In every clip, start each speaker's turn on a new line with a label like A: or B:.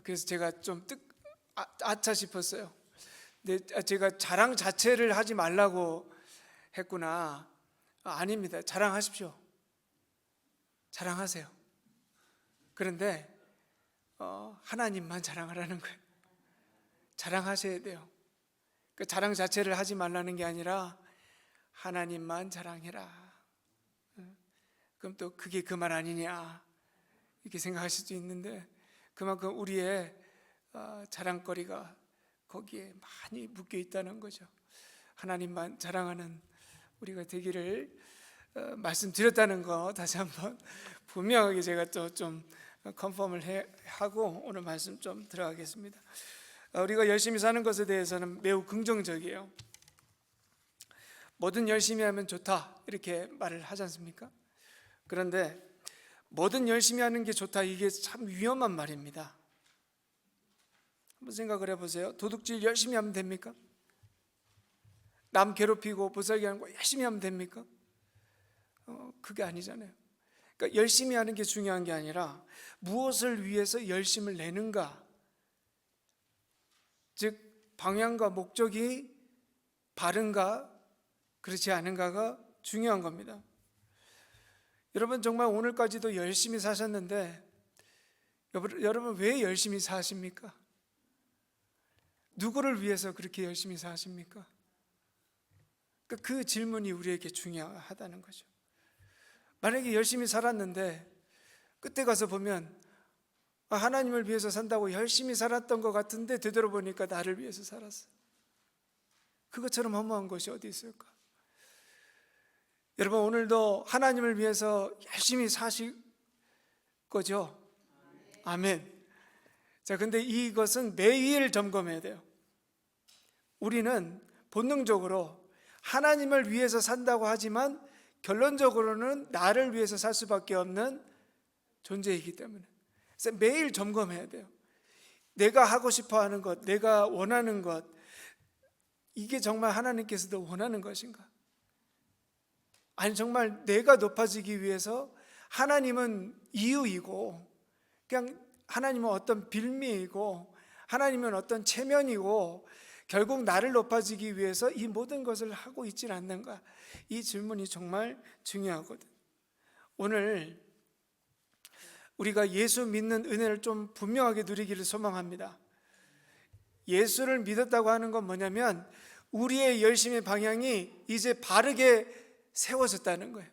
A: 그래서 제가 좀 아차 싶었어요. 근데 제가 자랑 자체를 하지 말라고 했구나. 아닙니다. 자랑하십시오. 자랑하세요. 그런데 하나님만 자랑하라는 거예요. 자랑하셔야 돼요. 그 자랑 자체를 하지 말라는 게 아니라 하나님만 자랑해라. 그럼 또 그게 그 말 아니냐 이렇게 생각하실 수도 있는데, 그만큼 우리의 자랑거리가 거기에 많이 묶여 있다는 거죠. 하나님만 자랑하는 우리가 되기를 말씀드렸다는 거 다시 한번 분명하게 제가 또 좀 컨펌을 하고 오늘 말씀 좀 들어가겠습니다. 우리가 열심히 사는 것에 대해서는 매우 긍정적이에요. 뭐든 열심히 하면 좋다 이렇게 말을 하지 않습니까? 그런데 뭐든 열심히 하는 게 좋다, 이게 참 위험한 말입니다. 한번 생각을 해보세요. 도둑질 열심히 하면 됩니까? 남 괴롭히고 보살기 하는 거 열심히 하면 됩니까? 그게 아니잖아요. 그러니까 열심히 하는 게 중요한 게 아니라 무엇을 위해서 열심을 내는가, 즉 방향과 목적이 바른가 그렇지 않은가가 중요한 겁니다. 여러분 정말 오늘까지도 열심히 사셨는데 여러분 왜 열심히 사십니까? 누구를 위해서 그렇게 열심히 사십니까? 그 질문이 우리에게 중요하다는 거죠. 만약에 열심히 살았는데 끝에 가서 보면 하나님을 위해서 산다고 열심히 살았던 것 같은데 되돌아보니까 나를 위해서 살았어. 그것처럼 허무한 것이 어디 있을까? 여러분 오늘도 하나님을 위해서 열심히 사실 거죠? 아멘. 자, 근데 이것은 매일 점검해야 돼요. 우리는 본능적으로 하나님을 위해서 산다고 하지만 결론적으로는 나를 위해서 살 수밖에 없는 존재이기 때문에 그래서 매일 점검해야 돼요. 내가 하고 싶어 하는 것, 내가 원하는 것, 이게 정말 하나님께서도 원하는 것인가? 아니 정말 내가 높아지기 위해서 하나님은 이유이고 그냥 하나님은 어떤 빌미이고 하나님은 어떤 체면이고 결국 나를 높아지기 위해서 이 모든 것을 하고 있지 않는가? 이 질문이 정말 중요하거든. 오늘 우리가 예수 믿는 은혜를 좀 분명하게 누리기를 소망합니다. 예수를 믿었다고 하는 건 뭐냐면 우리의 열심의 방향이 이제 바르게 세워졌다는 거예요.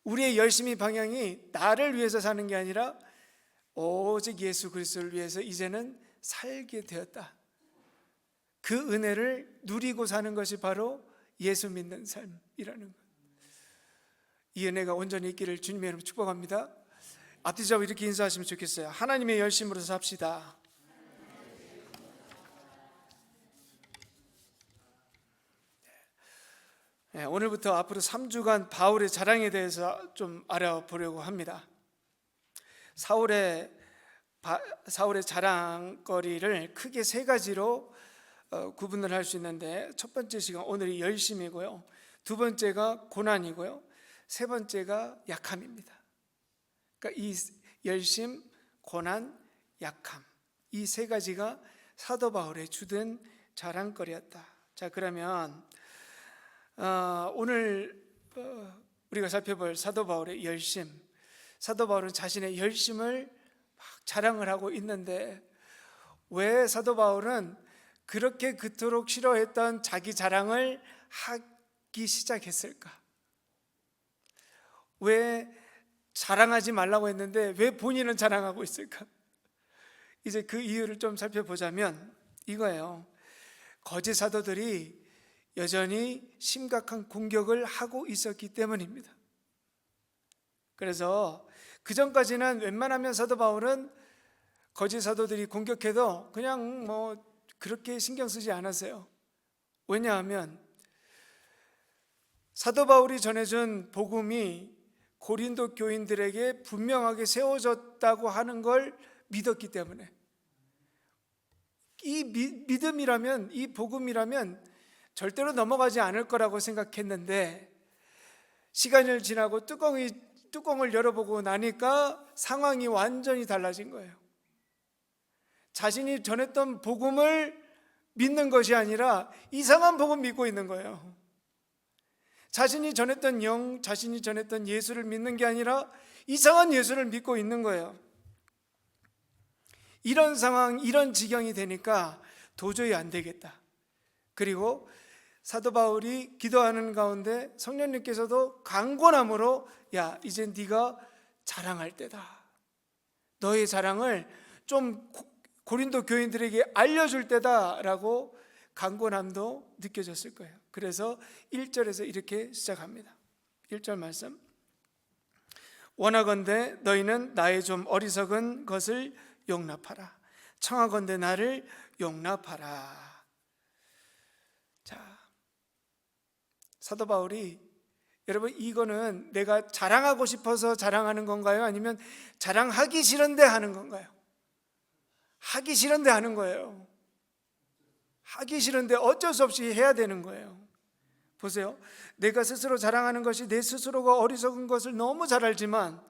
A: 우리의 열심의 방향이 나를 위해서 사는 게 아니라 오직 예수 그리스도를 위해서 이제는 살게 되었다. 그 은혜를 누리고 사는 것이 바로 예수 믿는 삶이라는 것. 이 은혜가 온전히 있기를 주님의 이름으로 축복합니다. 앞뒤 잡고 이렇게 인사하시면 좋겠어요. 하나님의 열심으로 삽시다. 네, 오늘부터 앞으로 3주간 바울의 자랑에 대해서 좀 알아보려고 합니다. 사울의 자랑거리를 크게 세 가지로 구분을 할 수 있는데, 첫 번째 시간 오늘이 열심이고요, 두 번째가 고난이고요, 세 번째가 약함입니다. 그러니까 이 열심, 고난, 약함, 이 세 가지가 사도 바울의 주된 자랑거리였다. 자, 그러면 오늘 우리가 살펴볼 사도 바울의 열심, 사도 바울은 자신의 열심을 막 자랑을 하고 있는데 왜 사도 바울은 그렇게 그토록 싫어했던 자기 자랑을 하기 시작했을까? 왜 자랑하지 말라고 했는데 왜 본인은 자랑하고 있을까? 이제 그 이유를 좀 살펴보자면 이거예요. 거짓 사도들이 여전히 심각한 공격을 하고 있었기 때문입니다. 그래서 그 전까지는 웬만하면 사도 바울은 거짓 사도들이 공격해도 그냥 그렇게 신경 쓰지 않았어요. 왜냐하면 사도 바울이 전해준 복음이 고린도 교인들에게 분명하게 세워졌다고 하는 걸 믿었기 때문에, 이 믿음이라면, 이 복음이라면 절대로 넘어가지 않을 거라고 생각했는데 시간이 지나고 뚜껑을 열어보고 나니까 상황이 완전히 달라진 거예요. 자신이 전했던 복음을 믿는 것이 아니라 이상한 복음 믿고 있는 거예요. 자신이 전했던 영, 자신이 전했던 예수를 믿는 게 아니라 이상한 예수를 믿고 있는 거예요. 이런 상황, 이런 지경이 되니까 도저히 안 되겠다. 그리고 사도 바울이 기도하는 가운데 성령님께서도 강권함으로 야, 이제 네가 자랑할 때다. 너의 자랑을 좀 고린도 교인들에게 알려줄 때다라고 강권함도 느껴졌을 거예요. 그래서 1절에서 이렇게 시작합니다. 1절 말씀. 원하건대 너희는 나의 좀 어리석은 것을 용납하라. 청하건대 나를 용납하라. 자, 사도 바울이 여러분 이거는 내가 자랑하고 싶어서 자랑하는 건가요? 아니면 자랑하기 싫은데 하는 건가요? 하기 싫은데 하는 거예요. 하기 싫은데 어쩔 수 없이 해야 되는 거예요. 보세요. 내가 스스로 자랑하는 것이 내 스스로가 어리석은 것을 너무 잘 알지만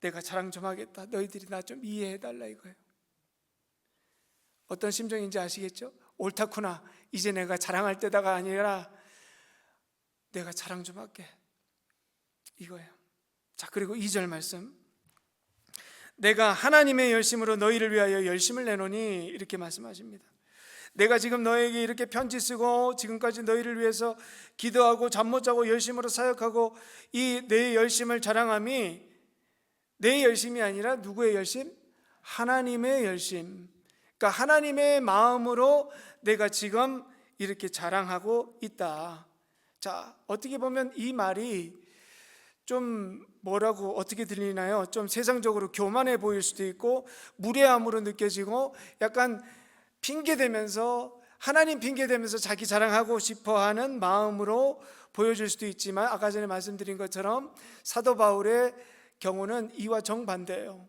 A: 내가 자랑 좀 하겠다. 너희들이 나 좀 이해해달라 이거예요. 어떤 심정인지 아시겠죠? 옳다구나. 이제 내가 자랑할 때다가 아니라 내가 자랑 좀 할게. 이거예요. 자, 그리고 2절 말씀. 내가 하나님의 열심으로 너희를 위하여 열심을 내노니 이렇게 말씀하십니다. 내가 지금 너에게 이렇게 편지 쓰고 지금까지 너희를 위해서 기도하고 잠 못 자고 열심으로 사역하고 이 내 열심을 자랑함이 내 열심이 아니라 누구의 열심? 하나님의 열심. 그러니까 하나님의 마음으로 내가 지금 이렇게 자랑하고 있다. 자, 어떻게 보면 이 말이 좀 뭐라고 어떻게 들리나요? 좀 세상적으로 교만해 보일 수도 있고 무례함으로 느껴지고 약간 핑계대면서 하나님 핑계대면서 자기 자랑하고 싶어하는 마음으로 보여줄 수도 있지만 아까 전에 말씀드린 것처럼 사도 바울의 경우는 이와 정반대예요.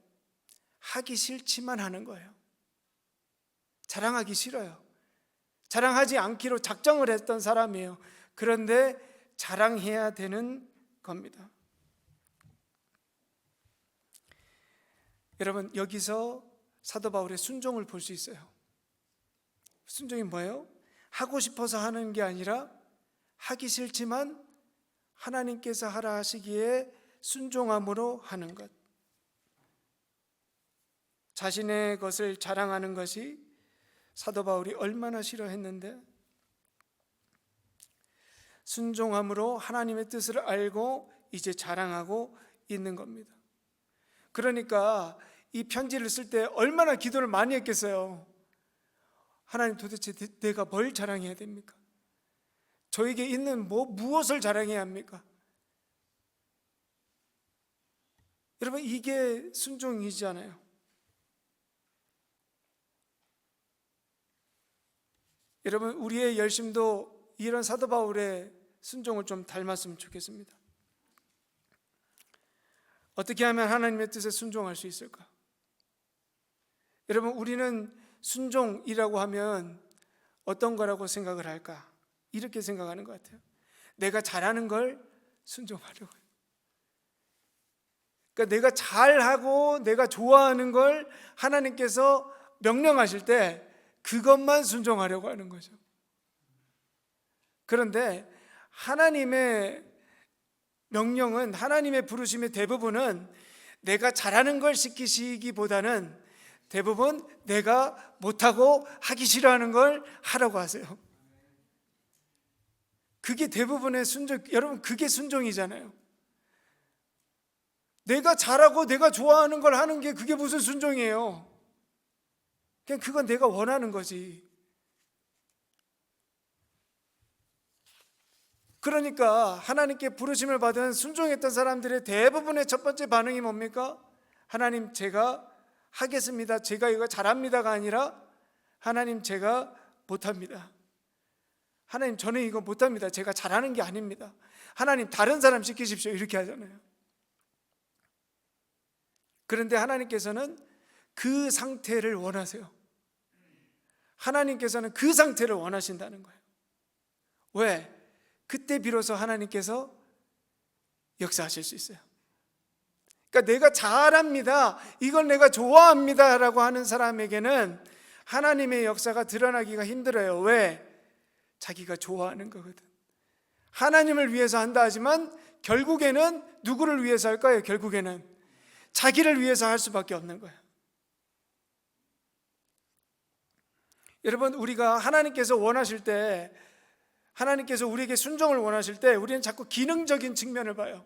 A: 하기 싫지만 하는 거예요. 자랑하기 싫어요. 자랑하지 않기로 작정을 했던 사람이에요. 그런데 자랑해야 되는 겁니다. 여러분 여기서 사도 바울의 순종을 볼 수 있어요. 순종이 뭐예요? 하고 싶어서 하는 게 아니라 하기 싫지만 하나님께서 하라 하시기에 순종함으로 하는 것. 자신의 것을 자랑하는 것이 사도 바울이 얼마나 싫어했는데 순종함으로 하나님의 뜻을 알고 이제 자랑하고 있는 겁니다. 그러니까 이 편지를 쓸 때 얼마나 기도를 많이 했겠어요. 하나님 도대체 내가 뭘 자랑해야 됩니까? 저에게 있는 무엇을 자랑해야 합니까? 여러분 이게 순종이잖아요. 여러분 우리의 열심도 이런 사도 바울의 순종을 좀 닮았으면 좋겠습니다. 어떻게 하면 하나님의 뜻에 순종할 수 있을까? 여러분 우리는 순종이라고 하면 어떤 거라고 생각을 할까? 이렇게 생각하는 것 같아요. 내가 잘하는 걸 순종하려고 해요. 그러니까 내가 잘하고 내가 좋아하는 걸 하나님께서 명령하실 때 그것만 순종하려고 하는 거죠. 그런데 하나님의 명령은 하나님의 부르심의 대부분은 내가 잘하는 걸 시키시기보다는 대부분 내가 못하고 하기 싫어하는 걸 하라고 하세요. 그게 대부분의 순종, 여러분 그게 순종이잖아요. 내가 잘하고 내가 좋아하는 걸 하는 게 그게 무슨 순종이에요? 그냥 그건 내가 원하는 거지. 그러니까 하나님께 부르심을 받은 순종했던 사람들의 대부분의 첫 번째 반응이 뭡니까? 하나님 제가 하겠습니다. 제가 이거 잘합니다가 아니라 하나님 제가 못합니다. 하나님 저는 이거 못합니다. 제가 잘하는 게 아닙니다. 하나님 다른 사람 시키십시오. 이렇게 하잖아요. 그런데 하나님께서는 그 상태를 원하세요. 하나님께서는 그 상태를 원하신다는 거예요. 왜? 그때 비로소 하나님께서 역사하실 수 있어요. 그러니까 내가 잘합니다, 이걸 내가 좋아합니다 라고 하는 사람에게는 하나님의 역사가 드러나기가 힘들어요. 왜? 자기가 좋아하는 거거든. 하나님을 위해서 한다 하지만 결국에는 누구를 위해서 할까요? 결국에는 자기를 위해서 할 수밖에 없는 거예요. 여러분, 우리가 하나님께서 원하실 때, 하나님께서 우리에게 순종을 원하실 때 우리는 자꾸 기능적인 측면을 봐요.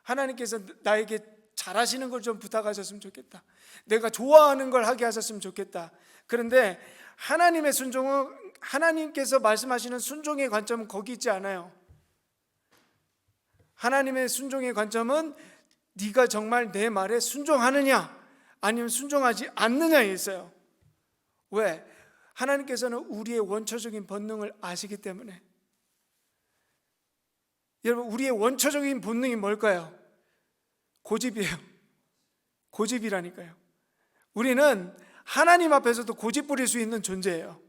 A: 하나님께서 나에게 잘하시는 걸 좀 부탁하셨으면 좋겠다, 내가 좋아하는 걸 하게 하셨으면 좋겠다. 그런데 하나님의 순종은, 하나님께서 말씀하시는 순종의 관점은 거기 있지 않아요. 하나님의 순종의 관점은 네가 정말 내 말에 순종하느냐 아니면 순종하지 않느냐에 있어요. 왜? 하나님께서는 우리의 원초적인 본능을 아시기 때문에. 여러분, 우리의 원초적인 본능이 뭘까요? 고집이에요. 고집이라니까요. 우리는 하나님 앞에서도 고집 부릴 수 있는 존재예요.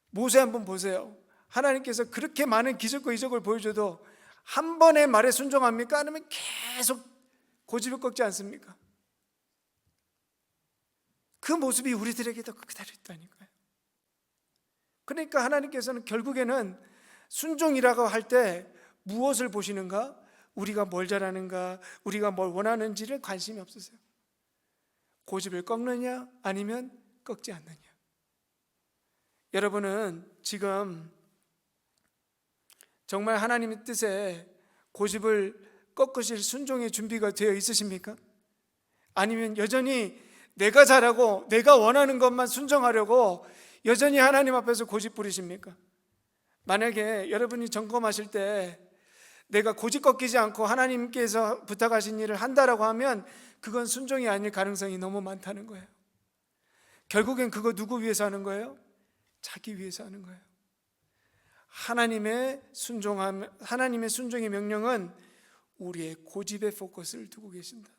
A: 모세 한번 보세요. 하나님께서 그렇게 많은 기적과 이적을 보여줘도 한 번의 말에 순종합니까? 아니면 계속 고집을 꺾지 않습니까? 그 모습이 우리들에게도 그대로 있다니까요. 그러니까 하나님께서는 결국에는 순종이라고 할 때 무엇을 보시는가? 우리가 뭘 잘하는가, 우리가 뭘 원하는지를 관심이 없으세요. 고집을 꺾느냐 아니면 꺾지 않느냐. 여러분은 지금 정말 하나님의 뜻에 고집을 꺾으실 순종의 준비가 되어 있으십니까? 아니면 여전히 내가 잘하고 내가 원하는 것만 순종하려고 여전히 하나님 앞에서 고집 부리십니까? 만약에 여러분이 점검하실 때 내가 고집 꺾이지 않고 하나님께서 부탁하신 일을 한다라고 하면 그건 순종이 아닐 가능성이 너무 많다는 거예요. 결국엔 그거 누구 위해서 하는 거예요? 자기 위해서 하는 거예요. 하나님의 순종의 명령은 우리의 고집에 포커스를 두고 계신다.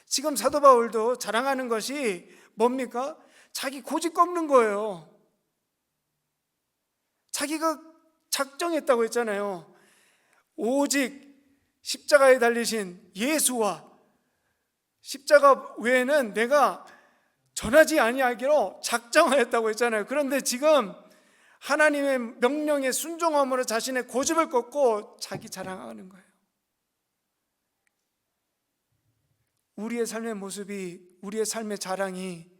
A: 지금 사도 바울도 자랑하는 것이 뭡니까? 자기 고집 꺾는 거예요. 자기가 작정했다고 했잖아요. 오직 십자가에 달리신 예수와 십자가 외에는 내가 전하지 아니하기로 작정하였다고 했잖아요. 그런데 지금 하나님의 명령에 순종함으로 자신의 고집을 꺾고 자기 자랑하는 거예요. 우리의 삶의 모습이, 우리의 삶의 자랑이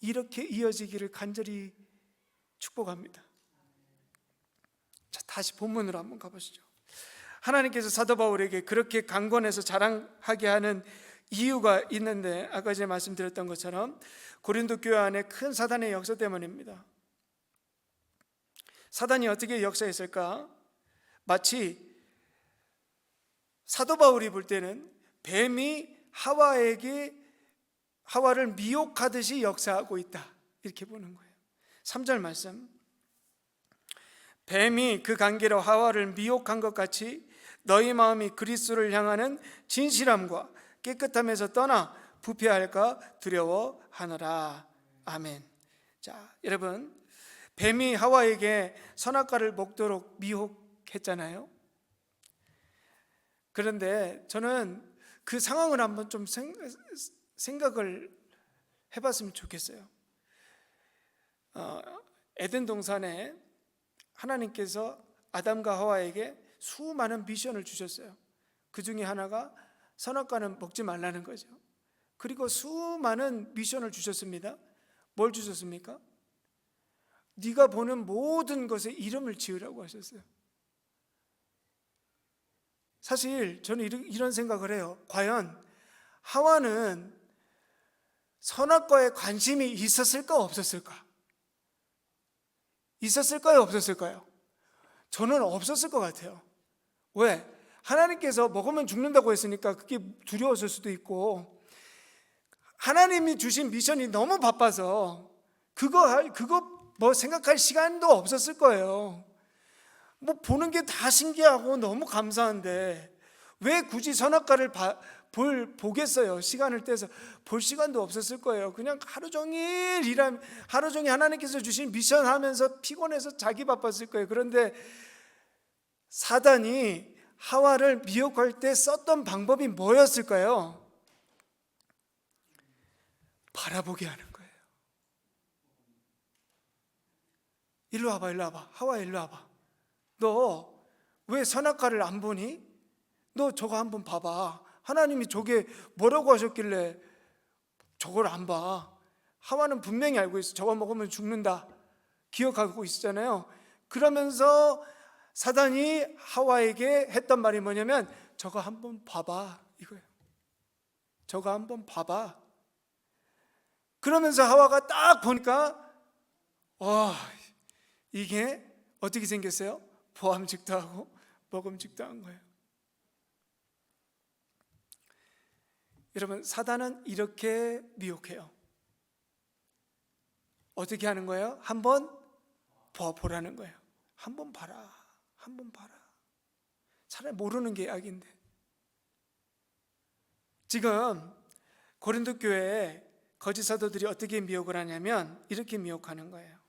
A: 이렇게 이어지기를 간절히 축복합니다. 자, 다시 본문으로 한번 가보시죠. 하나님께서 사도 바울에게 그렇게 강권해서 자랑하게 하는 이유가 있는데, 아까 전에 말씀드렸던 것처럼 고린도 교회 안에 큰 사단의 역사 때문입니다. 사단이 어떻게 역사했을까? 마치 사도 바울이 볼 때는 뱀이 하와를 미혹하듯이 역사하고 있다, 이렇게 보는 거예요. 3절 말씀, 뱀이 그 관계로 하와를 미혹한 것 같이 너희 마음이 그리스도를 향하는 진실함과 깨끗함에서 떠나 부패할까 두려워하노라. 아멘. 자, 여러분, 뱀이 하와에게 선악과를 먹도록 미혹했잖아요. 그런데 저는 그 상황을 한번 좀 생각을 해봤으면 좋겠어요. 에덴 동산에 하나님께서 아담과 하와에게 수많은 미션을 주셨어요. 그 중에 하나가 선악과는 먹지 말라는 거죠. 그리고 수많은 미션을 주셨습니다. 뭘 주셨습니까? 네가 보는 모든 것에 이름을 지으라고 하셨어요. 사실 저는 이런 생각을 해요. 과연 하와는 선악과에 관심이 있었을까 없었을까? 있었을까요 없었을까요? 저는 없었을 것 같아요. 왜? 하나님께서 먹으면 죽는다고 했으니까 그게 두려웠을 수도 있고, 하나님이 주신 미션이 너무 바빠서 그거 뭐 생각할 시간도 없었을 거예요. 뭐 보는 게 다 신기하고 너무 감사한데 왜 굳이 선악과를 보겠어요? 시간을 떼서 볼 시간도 없었을 거예요. 그냥 하루 종일 하나님께서 주신 미션 하면서 피곤해서 자기 바빴을 거예요. 그런데 사단이 하와를 미혹할 때 썼던 방법이 뭐였을까요? 바라보게 하는 거예요. 일로 와봐, 일로 와봐. 하와, 일로 와봐. 너 왜 선악과를 안 보니? 너 저거 한번 봐봐. 하나님이 저게 뭐라고 하셨길래 저걸 안 봐? 하와는 분명히 알고 있어. 저거 먹으면 죽는다. 기억하고 있었잖아요. 그러면서 사단이 하와에게 했던 말이 뭐냐면 저거 한번 봐봐 이거예요. 저거 한번 봐봐. 그러면서 하와가 딱 보니까 와, 이게 어떻게 생겼어요? 보암직도 하고 먹음직도 한 거예요. 여러분, 사단은 이렇게 미혹해요. 어떻게 하는 거예요? 한번 보라는 거예요. 한번 봐라. 한번 봐라. 차라리 모르는 게 약인데. 지금 고린도 교회에 거짓 사도들이 어떻게 미혹을 하냐면 이렇게 미혹하는 거예요.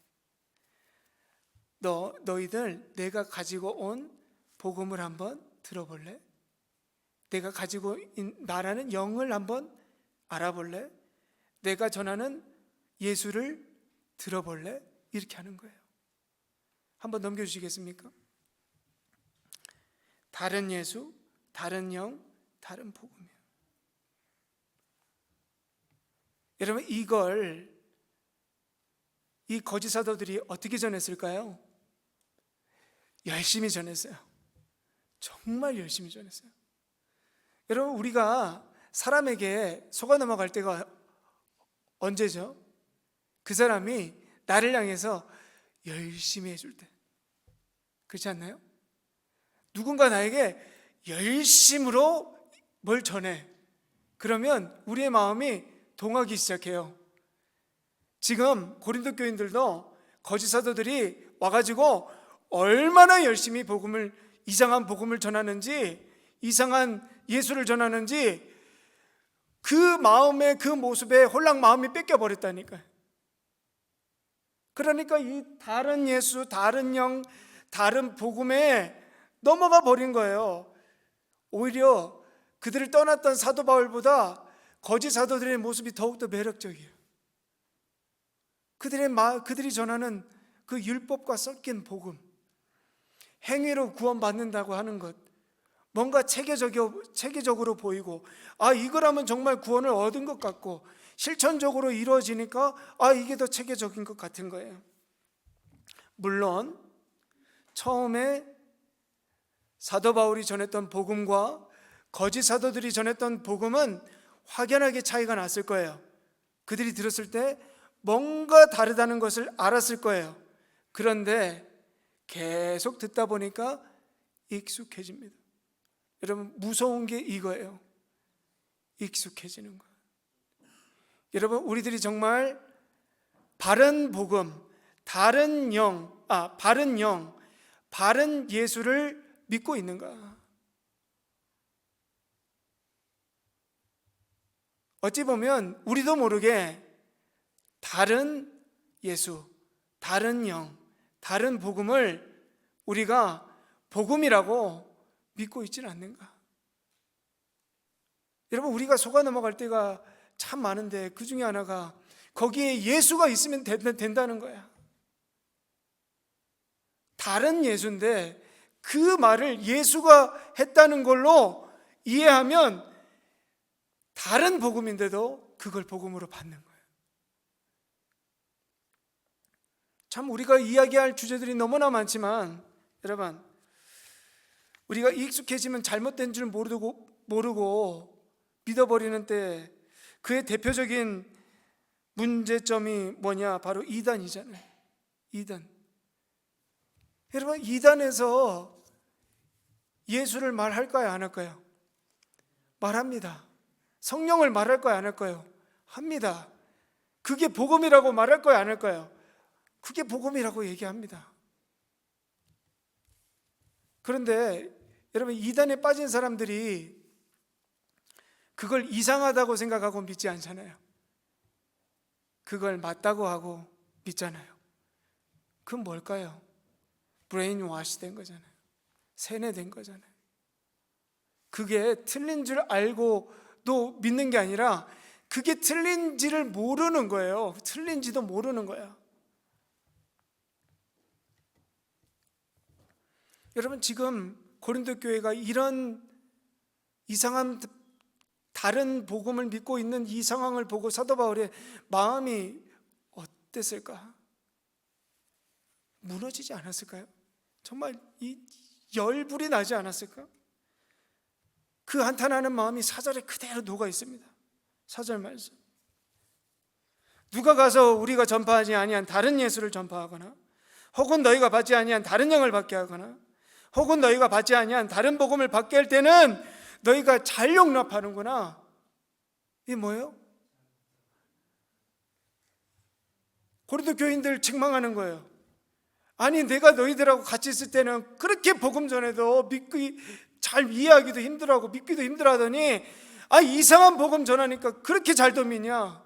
A: 너희들 내가 가지고 온 복음을 한번 들어볼래? 내가 가지고 말하는 영을 한번 알아볼래? 내가 전하는 예수를 들어볼래? 이렇게 하는 거예요. 한번 넘겨주시겠습니까? 다른 예수, 다른 영, 다른 복음이에요. 여러분, 이 거짓 사도들이 어떻게 전했을까요? 열심히 전했어요. 정말 열심히 전했어요. 여러분, 우리가 사람에게 속아 넘어갈 때가 언제죠? 그 사람이 나를 향해서 열심히 해줄 때. 그렇지 않나요? 누군가 나에게 열심으로 뭘 전해. 그러면 우리의 마음이 동하기 시작해요. 지금 고린도 교인들도 거짓 사도들이 와가지고 얼마나 열심히 이상한 복음을 전하는지, 이상한 예수를 전하는지, 그 마음의 그 모습에 홀랑 마음이 뺏겨버렸다니까요. 그러니까 이 다른 예수, 다른 영, 다른 복음에 넘어가 버린 거예요. 오히려 그들을 떠났던 사도 바울보다 거짓 사도들의 모습이 더욱더 매력적이에요. 그들이 전하는 그 율법과 섞인 복음, 행위로 구원받는다고 하는 것, 뭔가 체계적으로 보이고, 이거라면 정말 구원을 얻은 것 같고, 실천적으로 이루어지니까 이게 더 체계적인 것 같은 거예요. 물론 처음에 사도 바울이 전했던 복음과 거짓 사도들이 전했던 복음은 확연하게 차이가 났을 거예요. 그들이 들었을 때 뭔가 다르다는 것을 알았을 거예요. 그런데 계속 듣다 보니까 익숙해집니다. 여러분, 무서운 게 이거예요. 익숙해지는 거예요. 여러분, 우리들이 정말 바른 복음, 바른 영, 바른 예수를 믿고 있는가? 어찌 보면 우리도 모르게 다른 예수, 다른 영, 다른 복음을 우리가 복음이라고 믿고 있지는 않는가? 여러분, 우리가 속아 넘어갈 때가 참 많은데 그 중에 하나가 거기에 예수가 있으면 된다는 거야. 다른 예수인데 그 말을 예수가 했다는 걸로 이해하면 다른 복음인데도 그걸 복음으로 받는 거예요. 참 우리가 이야기할 주제들이 너무나 많지만 여러분, 우리가 익숙해지면 잘못된 줄 모르고 믿어버리는 때 그의 대표적인 문제점이 뭐냐? 바로 이단이잖아요. 이단. 여러분, 이단에서 예수를 말할까요? 안 할까요? 말합니다. 성령을 말할까요? 안 할까요? 합니다. 그게 복음이라고 말할까요? 안 할까요? 그게 복음이라고 얘기합니다. 그런데 여러분, 이단에 빠진 사람들이 그걸 이상하다고 생각하고 믿지 않잖아요. 그걸 맞다고 하고 믿잖아요. 그건 뭘까요? 브레인 와시 된 거잖아요. 세뇌된 거잖아요. 그게 틀린 줄 알고도 믿는 게 아니라 그게 틀린지를 모르는 거예요. 틀린지도 모르는 거야. 여러분, 지금 고린도 교회가 이런 이상한 다른 복음을 믿고 있는 이 상황을 보고 사도 바울의 마음이 어땠을까? 무너지지 않았을까요? 정말 이 열불이 나지 않았을까? 그 한탄하는 마음이 4절에 그대로 녹아 있습니다. 4절 말씀. 누가 가서 우리가 전파하지 아니한 다른 예수를 전파하거나, 혹은 너희가 받지 아니한 다른 영을 받게 하거나, 혹은 너희가 받지 아니한 다른 복음을 받게 할 때는 너희가 잘 용납하는구나. 이게 뭐예요? 고린도 교인들 책망하는 거예요. 아니, 내가 너희들하고 같이 있을 때는 그렇게 복음 전해도 믿기 잘 이해하기도 힘들어하고 믿기도 힘들어하더니 이상한 복음 전하니까 그렇게 잘도 믿냐?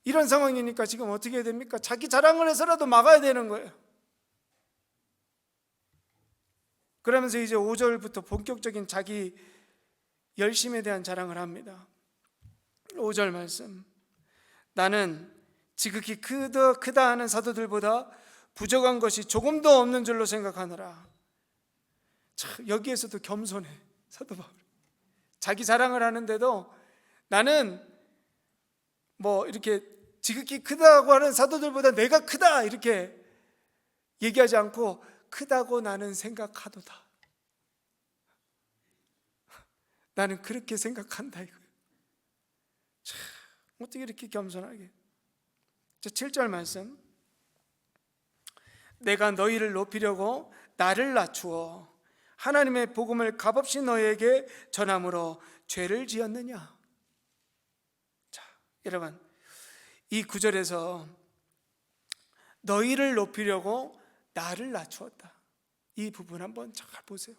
A: 이런 상황이니까 지금 어떻게 해야 됩니까? 자기 자랑을 해서라도 막아야 되는 거예요. 그러면서 이제 5절부터 본격적인 자기 열심에 대한 자랑을 합니다. 5절 말씀. 나는 지극히 크다 하는 사도들보다 부족한 것이 조금도 없는 줄로 생각하느라. 참, 여기에서도 겸손해 사도 바울. 자기 자랑을 하는데도 나는 이렇게 지극히 크다고 하는 사도들보다 내가 크다 이렇게 얘기하지 않고 크다고 나는 생각하도다. 나는 그렇게 생각한다 이거예요. 참, 어떻게 이렇게 겸손하게. 7절 말씀. 내가 너희를 높이려고 나를 낮추어 하나님의 복음을 값없이 너희에게 전함으로 죄를 지었느냐. 자, 여러분, 이 구절에서 너희를 높이려고 나를 낮추었다, 이 부분 한번 잘 보세요.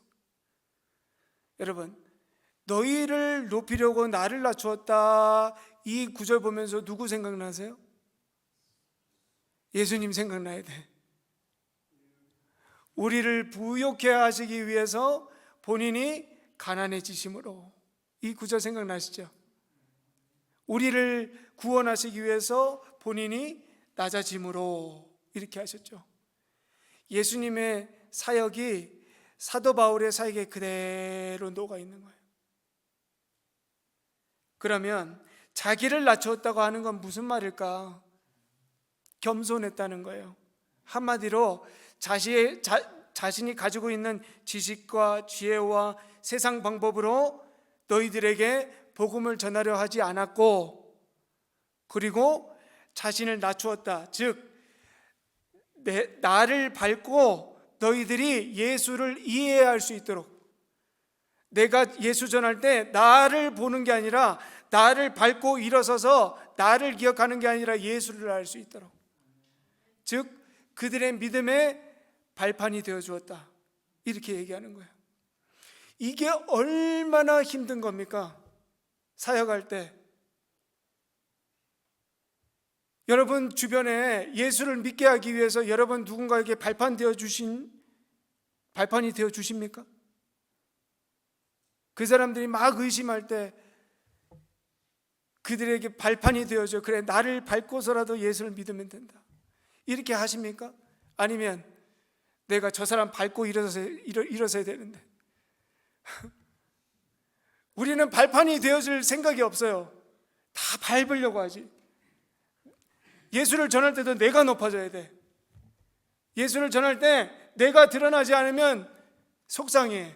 A: 여러분, 너희를 높이려고 나를 낮추었다, 이 구절 보면서 누구 생각나세요? 예수님 생각나야 돼. 우리를 부욕해 하시기 위해서 본인이 가난해지심으로, 이 구절 생각나시죠? 우리를 구원하시기 위해서 본인이 낮아짐으로 이렇게 하셨죠. 예수님의 사역이 사도 바울의 사역에 그대로 녹아 있는 거예요. 그러면 자기를 낮추었다고 하는 건 무슨 말일까? 겸손했다는 거예요. 한마디로 자신이 가지고 있는 지식과 지혜와 세상 방법으로 너희들에게 복음을 전하려 하지 않았고, 그리고 자신을 낮추었다. 즉 나를 밟고 너희들이 예수를 이해할 수 있도록, 내가 예수 전할 때 나를 보는 게 아니라 나를 밟고 일어서서 나를 기억하는 게 아니라 예수를 알 수 있도록, 즉 그들의 믿음의 발판이 되어 주었다, 이렇게 얘기하는 거예요. 이게 얼마나 힘든 겁니까? 사역할 때 여러분 주변에 예수를 믿게 하기 위해서 여러분 누군가에게 발판이 되어 주십니까? 그 사람들이 막 의심할 때 그들에게 발판이 되어줘. 그래, 나를 밟고서라도 예수를 믿으면 된다, 이렇게 하십니까? 아니면 내가 저 사람 밟고 일어서야 되는데 우리는 발판이 되어줄 생각이 없어요. 다 밟으려고 하지. 예수를 전할 때도 내가 높아져야 돼. 예수를 전할 때 내가 드러나지 않으면 속상해.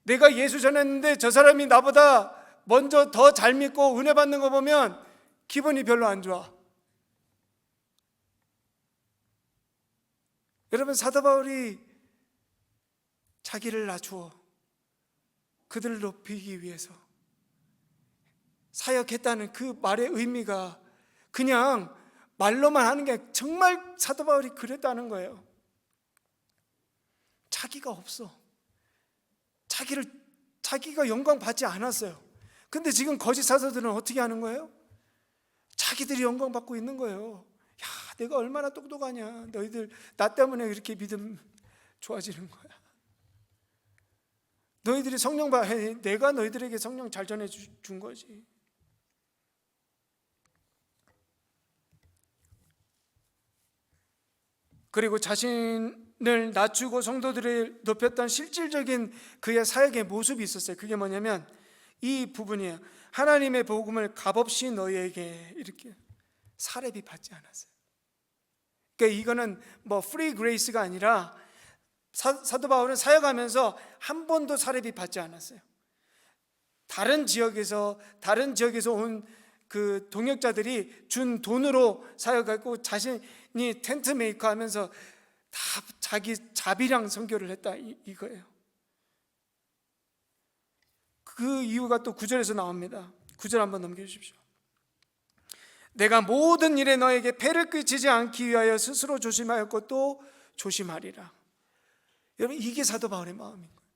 A: 내가 예수 전했는데 저 사람이 나보다 먼저 더 잘 믿고 은혜 받는 거 보면 기분이 별로 안 좋아. 여러분, 사도 바울이 자기를 낮추어 그들을 높이기 위해서 사역했다는 그 말의 의미가 그냥 말로만 하는 게 정말 사도 바울이 그랬다는 거예요. 자기가 없어. 자기가 영광 받지 않았어요. 근데 지금 거짓 사도들은 어떻게 하는 거예요? 자기들이 영광 받고 있는 거예요. 야, 내가 얼마나 똑똑하냐, 너희들 나 때문에 이렇게 믿음 좋아지는 거야. 너희들이 성령 받아, 내가 너희들에게 성령 잘 전해준 거지. 그리고 자신을 낮추고 성도들을 높였던 실질적인 그의 사역의 모습이 있었어요. 그게 뭐냐면 이 부분이에요. 하나님의 복음을 값없이 너희에게 이렇게 사례비 받지 않았어요. 그러니까 이거는 뭐 프리 그레이스가 아니라 사도 바울은 사역하면서 한 번도 사례비 받지 않았어요. 다른 지역에서 온 그 동역자들이 준 돈으로 사역하고 자신이 텐트 메이커 하면서 다 자기 자비랑 선교를 했다, 이거예요. 그 이유가 또 9절에서 나옵니다. 9절 한번 넘겨주십시오. 내가 모든 일에 너에게 폐를 끼치지 않기 위하여 스스로 조심하였고 또 조심하리라. 여러분, 이게 사도 바울의 마음인 거예요.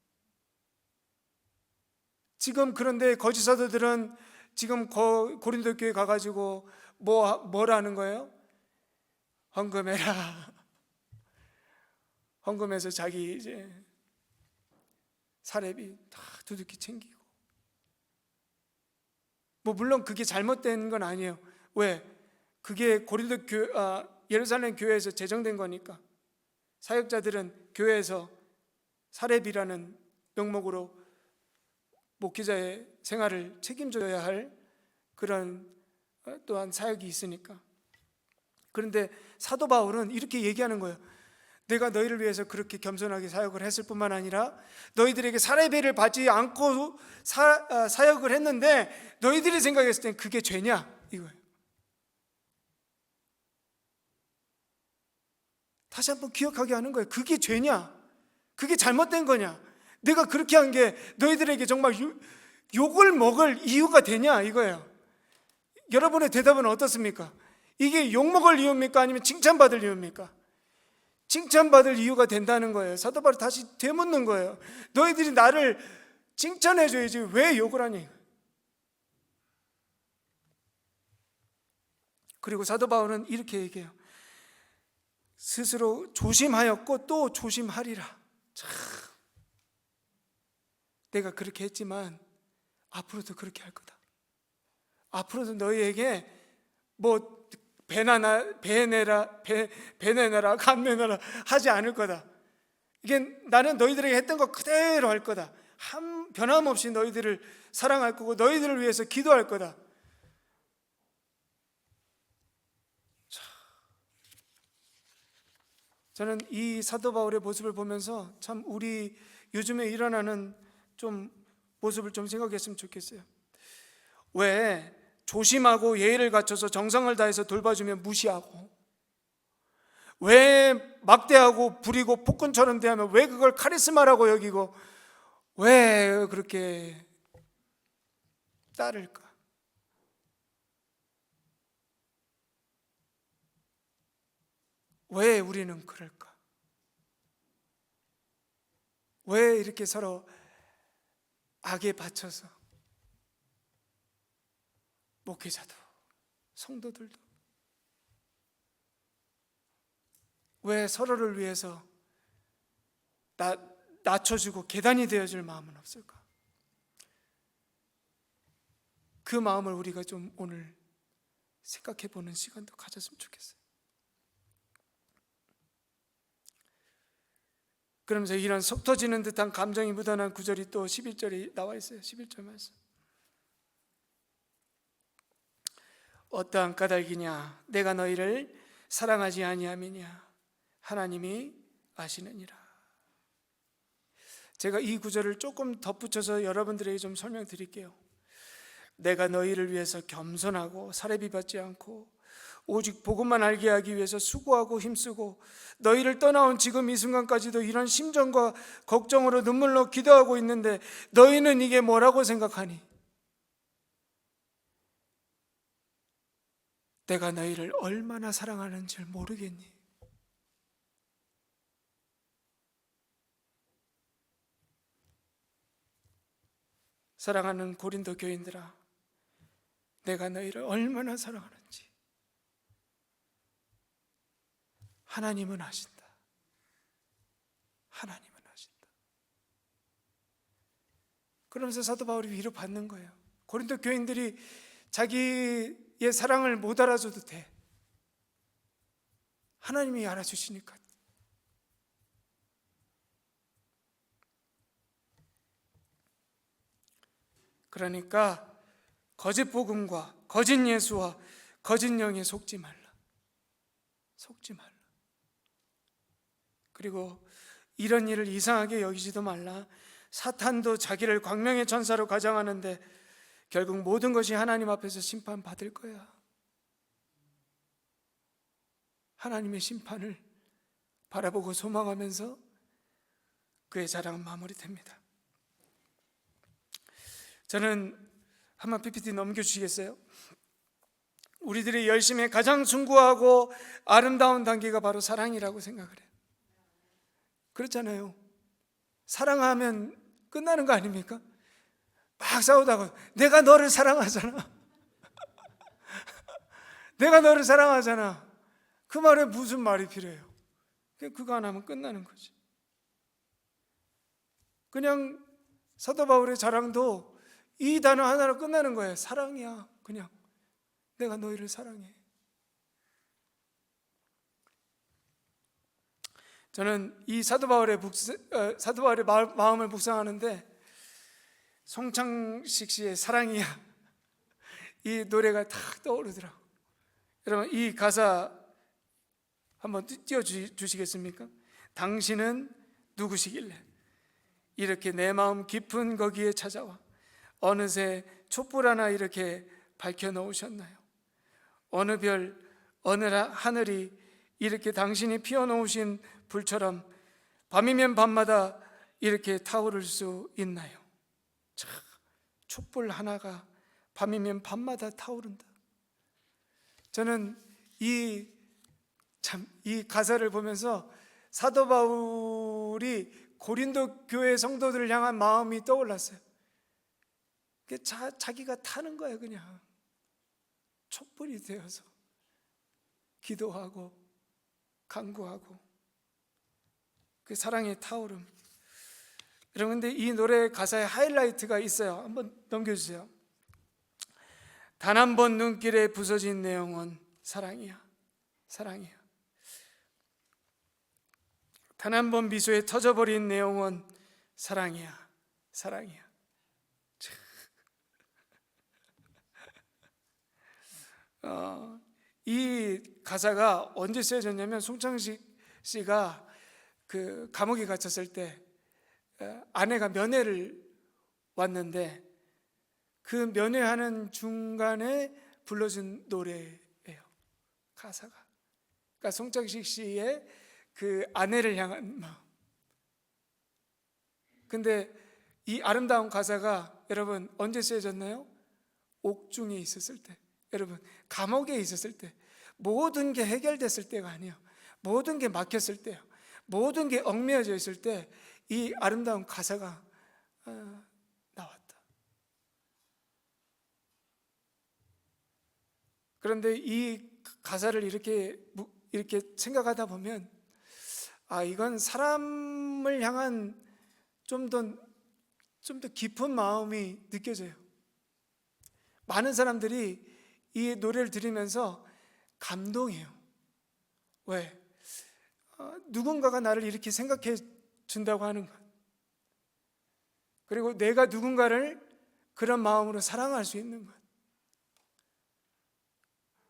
A: 지금 그런데 거짓 사도들은 지금 고린도 교회 가가지고 뭐라 하는 거예요? 헌금해라. 헌금해서 자기 이제 사례비 다 두둑히 챙기고. 뭐 물론 그게 잘못된 건 아니에요. 왜? 그게 고린도 예루살렘 교회에서 제정된 거니까. 사역자들은 교회에서 사례비라는 명목으로 목회자의 생활을 책임져야 할 그런 또한 사역이 있으니까. 그런데 사도 바울은 이렇게 얘기하는 거예요. 내가 너희를 위해서 그렇게 겸손하게 사역을 했을 뿐만 아니라 너희들에게 사례비를 받지 않고 사역을 했는데 너희들이 생각했을 땐 그게 죄냐? 이거예요. 다시 한번 기억하게 하는 거예요. 그게 죄냐? 그게 잘못된 거냐? 내가 그렇게 한 게 너희들에게 정말 욕을 먹을 이유가 되냐? 이거예요. 여러분의 대답은 어떻습니까? 이게 욕먹을 이유입니까? 아니면 칭찬받을 이유입니까? 칭찬받을 이유가 된다는 거예요. 사도 바울이 다시 되묻는 거예요. 너희들이 나를 칭찬해줘야지 왜 욕을 하니? 그리고 사도 바울은 이렇게 얘기해요. 스스로 조심하였고 또 조심하리라. 참, 내가 그렇게 했지만 앞으로도 그렇게 할 거다. 앞으로도 너희에게 뭐 배내놔라 감내놔라 하지 않을 거다. 이게 나는 너희들에게 했던 거 그대로 할 거다. 변함없이 너희들을 사랑할 거고 너희들을 위해서 기도할 거다. 저는 이 사도 바울의 모습을 보면서 참 우리 요즘에 일어나는 좀 모습을 좀 생각했으면 좋겠어요. 왜 조심하고 예의를 갖춰서 정성을 다해서 돌봐주면 무시하고, 왜 막대하고 부리고 폭군처럼 대하면 왜 그걸 카리스마라고 여기고 왜 그렇게 따를까? 왜 우리는 그럴까? 왜 이렇게 서로 악에 받쳐서, 목회자도 성도들도 왜 서로를 위해서 낮춰주고 계단이 되어줄 마음은 없을까? 그 마음을 우리가 좀 오늘 생각해보는 시간도 가졌으면 좋겠어요. 그러면서 이런 속 터지는 듯한 감정이 묻어난 구절이 또 11절에 나와 있어요. 11절 말씀. 어떠한 까닭이냐? 내가 너희를 사랑하지 아니함이냐? 하나님이 아시느니라. 제가 이 구절을 조금 덧붙여서 여러분들에게 좀 설명드릴게요. 내가 너희를 위해서 겸손하고 사례비 받지 않고 오직 복음만 알게 하기 위해서 수고하고 힘쓰고 너희를 떠나온 지금 이 순간까지도 이런 심정과 걱정으로 눈물로 기도하고 있는데 너희는 이게 뭐라고 생각하니? 내가 너희를 얼마나 사랑하는지 모르겠니? 사랑하는 고린도 교인들아, 내가 너희를 얼마나 사랑하는지 하나님은 아신다. 하나님은 하신다. 그러면서 사도 바울이 위로받는 거예요. 고린도 교인들이 자기의 사랑을 못 알아줘도 돼. 하나님이 알아주시니까. 그러니까 거짓 복음과 거짓 예수와 거짓 영에 속지 말라. 속지 말라. 그리고 이런 일을 이상하게 여기지도 말라. 사탄도 자기를 광명의 천사로 가장하는데 결국 모든 것이 하나님 앞에서 심판받을 거야. 하나님의 심판을 바라보고 소망하면서 그의 자랑은 마무리됩니다. 저는 한번 PPT 넘겨주시겠어요? 우리들의 열심에 가장 숭고하고 아름다운 단계가 바로 사랑이라고 생각을 해요. 그렇잖아요. 사랑하면 끝나는 거 아닙니까? 막 싸우다가 내가 너를 사랑하잖아. 내가 너를 사랑하잖아. 그 말에 무슨 말이 필요해요? 그거 안 하면 끝나는 거지. 그냥 사도 바울의 자랑도 이 단어 하나로 끝나는 거예요. 사랑이야. 그냥 내가 너희를 사랑해. 저는 이 사도 바울의 마음을 묵상하는데 송창식 씨의 사랑이야 이 노래가 탁 떠오르더라고요. 여러분 이 가사 한번 띄워주시겠습니까? 당신은 누구시길래 이렇게 내 마음 깊은 거기에 찾아와 어느새 촛불 하나 이렇게 밝혀놓으셨나요? 어느 별, 어느 하늘이 이렇게 당신이 피워놓으신 불처럼 밤이면 밤마다 이렇게 타오를 수 있나요? 참, 촛불 하나가 밤이면 밤마다 타오른다. 저는 이 가사를 보면서 사도 바울이 고린도 교회 성도들을 향한 마음이 떠올랐어요. 자기가 타는 거예요. 그냥 촛불이 되어서 기도하고 간구하고 그 사랑의 타오름. 여러분 근데 이 노래 가사에 하이라이트가 있어요. 한번 넘겨주세요. 단 한 번 눈길에 부서진 내용은 사랑이야. 사랑이야. 단 한 번 미소에 터져버린 내용은 사랑이야. 사랑이야. 이 가사가 언제 쓰여졌냐면 송창식 씨가 그 감옥에 갇혔을 때 아내가 면회를 왔는데 그 면회하는 중간에 불러준 노래예요. 가사가. 그러니까 송창식 씨의 그 아내를 향한 마음. 근데 이 아름다운 가사가 여러분 언제 쓰여졌나요? 옥중에 있었을 때. 여러분 감옥에 있었을 때, 모든 게 해결됐을 때가 아니에요. 모든 게 막혔을 때요. 모든 게 얽매여져 있을 때 이 아름다운 가사가 나왔다. 그런데 이 가사를 이렇게 생각하다 보면 이건 사람을 향한 좀 더 깊은 마음이 느껴져요. 많은 사람들이 이 노래를 들으면서 감동해요. 왜? 누군가가 나를 이렇게 생각해 준다고 하는 것. 그리고 내가 누군가를 그런 마음으로 사랑할 수 있는 것.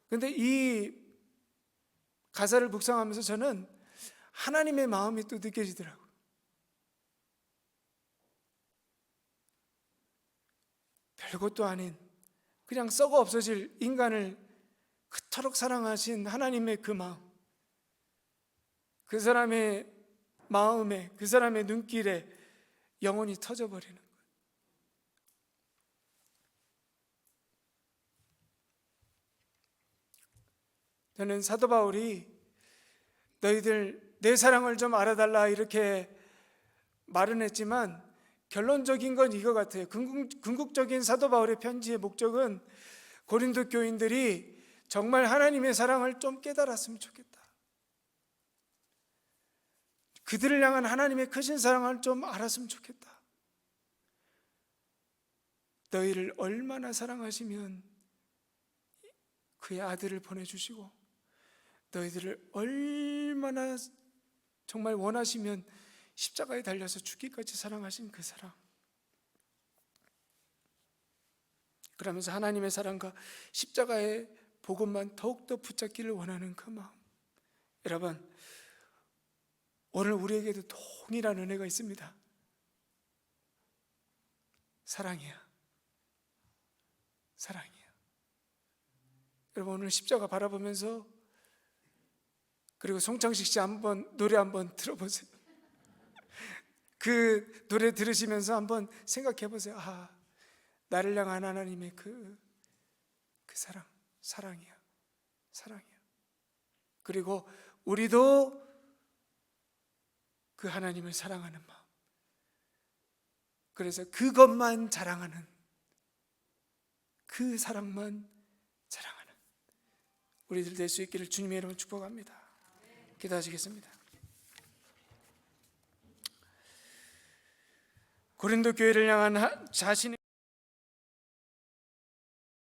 A: 그런데 이 가사를 묵상하면서 저는 하나님의 마음이 또 느껴지더라고요. 별것도 아닌 그냥 썩어 없어질 인간을 그토록 사랑하신 하나님의 그 마음, 그 사람의 마음에, 그 사람의 눈길에 영혼이 터져버리는 거예요. 저는 사도 바울이 너희들 내 사랑을 좀 알아달라 이렇게 말은 했지만 결론적인 건 이거 같아요. 궁극적인 사도 바울의 편지의 목적은 고린도 교인들이 정말 하나님의 사랑을 좀 깨달았으면 좋겠다. 그들을 향한 하나님의 크신 사랑을 좀 알았으면 좋겠다. 너희를 얼마나 사랑하시면 그의 아들을 보내주시고, 너희들을 얼마나 정말 원하시면 십자가에 달려서 죽기까지 사랑하신 그 사랑. 그러면서 하나님의 사랑과 십자가의 복음만 더욱더 붙잡기를 원하는 그 마음. 여러분, 오늘 우리에게도 동일한 은혜가 있습니다. 사랑이야. 사랑이야. 여러분, 오늘 십자가 바라보면서, 그리고 송창식 씨 노래 한번 들어보세요. 그 노래 들으시면서 한번 생각해 보세요. 아, 나를 향한 하나님의 그 사랑, 사랑이야. 사랑이야. 그리고 우리도 그 하나님을 사랑하는 마음. 그래서 그것만 자랑하는, 그 사랑만 자랑하는 우리들 될 수 있기를 주님의 이름으로 축복합니다. 기도하시겠습니다. 고린도 교회를 향한 자신의